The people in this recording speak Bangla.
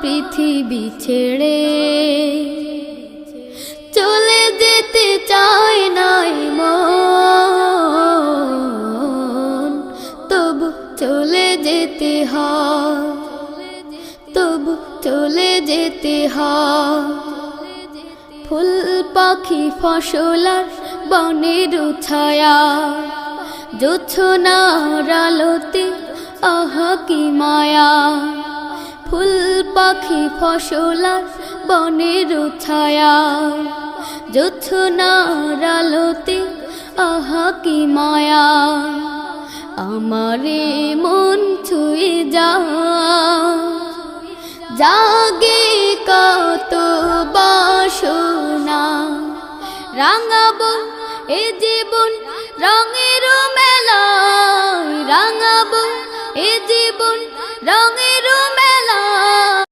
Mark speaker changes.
Speaker 1: পৃথিবী ছেড়ে চলে যেতে চায় নাই মন, তবু চলে যেতে হয়, তবু চলে যেতে হয়। ফুল পাখি ফসলার বনের ছায়া, জোছনার আলোতে আহা কি মায়া। ফুল পাখি ফসলার বনের ছায়া, জোছনার আলোতে আহা কি মায়া। আমারে মন ছুঁয়ে জাগে কত বাসনা, রাঙাবো এ জীবন রঙের মেলায়, রাঙাবো এ জীবন রঙের